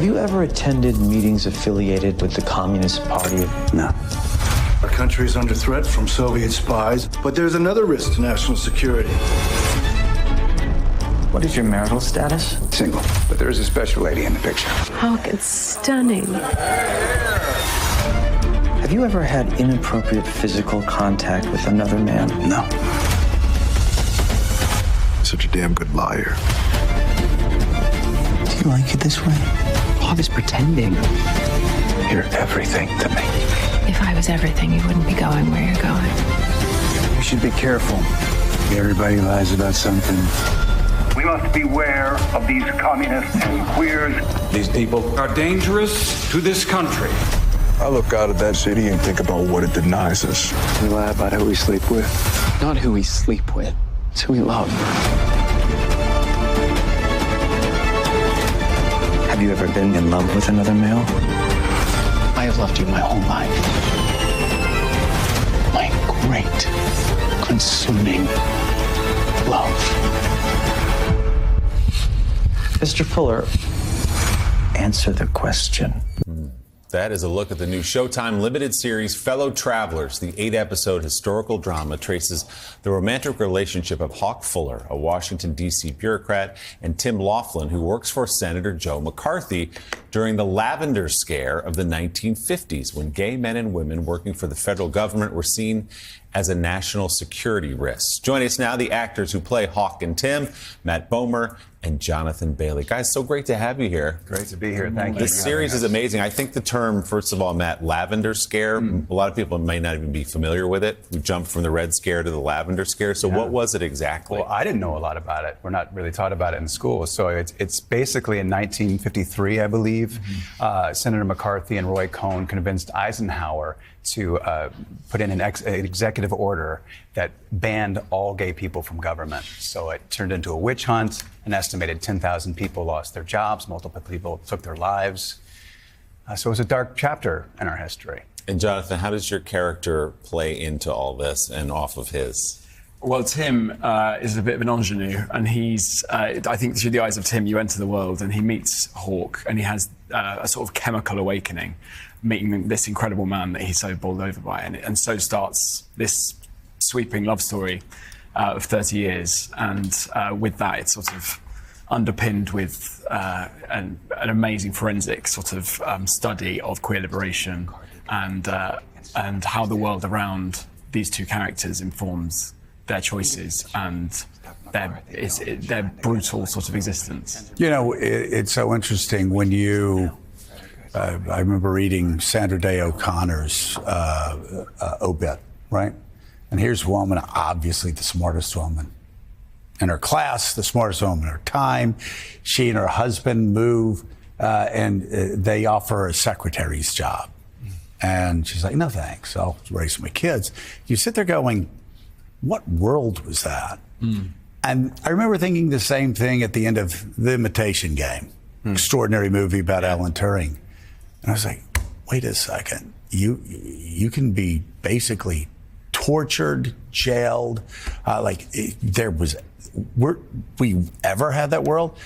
Have you ever attended meetings affiliated with the Communist Party? No. Our country is under threat from Soviet spies, but there's another risk to national security. What is your marital status? Single, but there is a special lady in the picture. Hawk, it's stunning. Have you ever had inappropriate physical contact with another man? No. Such a damn good liar. Do you like it this way? Hawk is pretending. You're everything to me. If I was everything, you wouldn't be going where you're going. You should be careful. Everybody lies about something. We must beware of these communists and queers. These people are dangerous to this country. I look out at that city and think about what it denies us. We lie about who we sleep with. Not who we sleep with, it's who we love. Have you ever been in love with another male? I have loved you my whole life. My great, consuming love. Mr. Fuller, answer the question. That is a look at the new Showtime limited series, Fellow Travelers. The 8-episode historical drama traces the romantic relationship of Hawk Fuller, a Washington, D.C. bureaucrat, and Tim Laughlin, who works for Senator Joe McCarthy during the Lavender Scare of the 1950s, when gay men and women working for the federal government were seen as a national security risk. Join us now, the actors who play Hawk and Tim, Matt Bomer and Jonathan Bailey. Guys, so great to have you here. Great to be here. Thank you. This series is amazing. I think the term, first of all, Matt, Lavender Scare, a lot of people may not even be familiar with it. We jumped from the Red Scare to the Lavender Scare. So what was it exactly? Well, I didn't know a lot about it. We're not really taught about it in school. So it's basically in 1953, I believe, Senator McCarthy and Roy Cohn convinced Eisenhower to put in an executive order that banned all gay people from government. So it turned into a witch hunt. An estimated 10,000 people lost their jobs. Multiple people took their lives. So it was a dark chapter in our history. And Jonathan, how does your character play into all this and off of his? Well, Tim is a bit of an ingenue, and he's, I think through the eyes of Tim, you enter the world, and he meets Hawk, and he has a sort of chemical awakening, meeting this incredible man that he's so bowled over by. And so starts this sweeping love story of 30 years. And with that, it's sort of underpinned with an amazing forensic sort of study of queer liberation and how the world around these two characters informs their choices and their brutal sort of existence. You know, it's so interesting when you, I remember reading Sandra Day O'Connor's obit, right? And here's a woman, obviously the smartest woman in her class, the smartest woman in her time. She and her husband move and they offer her a secretary's job. And she's like, no, thanks, I'll raise my kids. You sit there going, what world was that? And I remember thinking the same thing at the end of The Imitation Game, extraordinary movie about Alan Turing. And I was like, wait a second, you can be basically tortured, jailed, we ever had that world?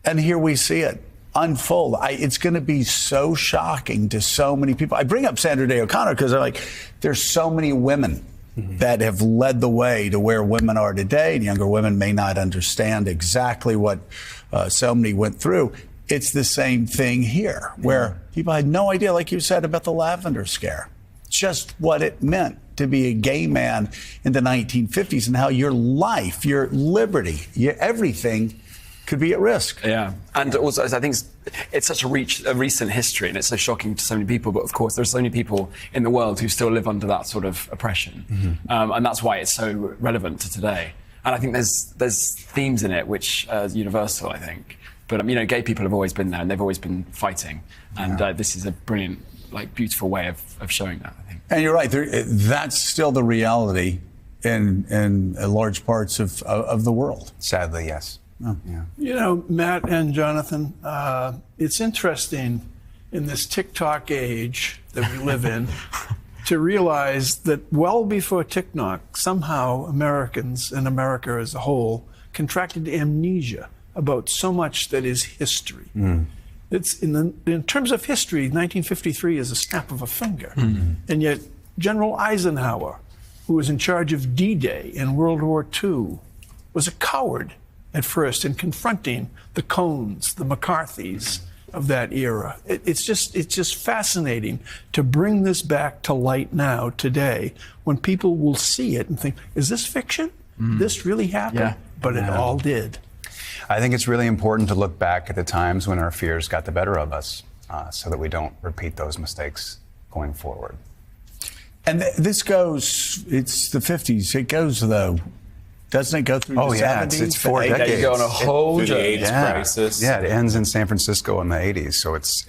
And here we see it unfold. It's going to be so shocking to so many people. I bring up Sandra Day O'Connor because there's so many women that have led the way to where women are today, and younger women may not understand exactly what so many went through. It's the same thing here, where people had no idea, like you said, about the Lavender Scare, just what it meant to be a gay man in the 1950s and how your life, your liberty, everything could be at risk. Yeah, and also I think it's such a recent history, and it's so shocking to so many people, but of course there's so many people in the world who still live under that sort of oppression. And that's why it's so relevant to today. And I think there's themes in it which are universal, I think. But you know, gay people have always been there, and they've always been fighting. And this is a brilliant, beautiful way of showing that, I think. And you're right, that's still the reality in large parts of the world. Sadly, yes. Oh. Yeah. You know, Matt and Jonathan, it's interesting in this TikTok age that we live in to realize that well before TikTok, somehow Americans and America as a whole contracted amnesia about so much that is history. It's in terms of history, 1953 is a snap of a finger. And yet General Eisenhower, who was in charge of D-Day in World War II, was a coward at first in confronting the Cohns, the McCarthys of that era. It's just fascinating to bring this back to light now, today, when people will see it and think, is this fiction? This really happened? Yeah. But it all did. I think it's really important to look back at the times when our fears got the better of us so that we don't repeat those mistakes going forward. And this goes, it's the 50s. It goes, though, doesn't it go through the 70s? It's 4 decades. You go on a whole Through the AIDS crisis. Yeah, it ends in San Francisco in the 80s. So it's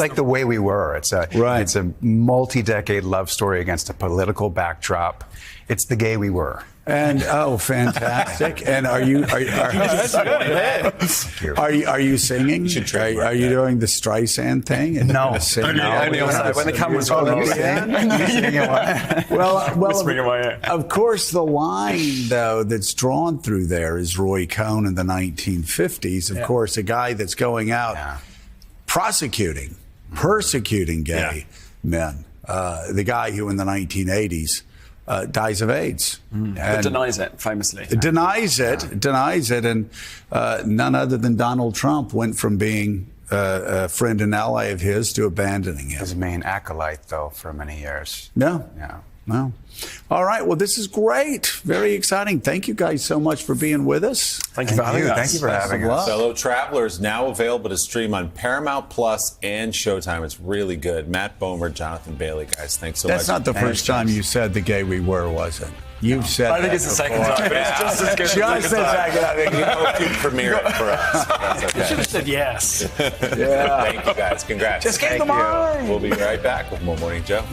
like the way we were. It's a multi-decade love story against a political backdrop. It's the gay we were. And fantastic! And are you singing? Are you doing the Streisand thing? No. When the camera's on. Well, of course, the line though that's drawn through there is Roy Cohn in the 1950s. Of course, a guy that's going out persecuting gay men. The guy who in the 1980s. Dies of AIDS. But denies it, famously. Denies it, and none other than Donald Trump went from being a friend and ally of his to abandoning him. His main acolyte, though, for many years. No. Yeah. No. All right. Well, this is great. Very exciting. Thank you guys so much for being with us. Thank you for having us. Thank you for having us. Fellow Travelers, now available to stream on Paramount Plus and Showtime. It's really good. Matt Bomer, Jonathan Bailey, guys, thanks so much. That's not the first time you said the gay we were, was it? You've said I think it's the second time, but it's just as good as the second time. I think we hope you premiere it for us. That's okay. You should have said yes. Thank you, guys. Congrats. Just get the mind. We'll be right back with more Morning Joe.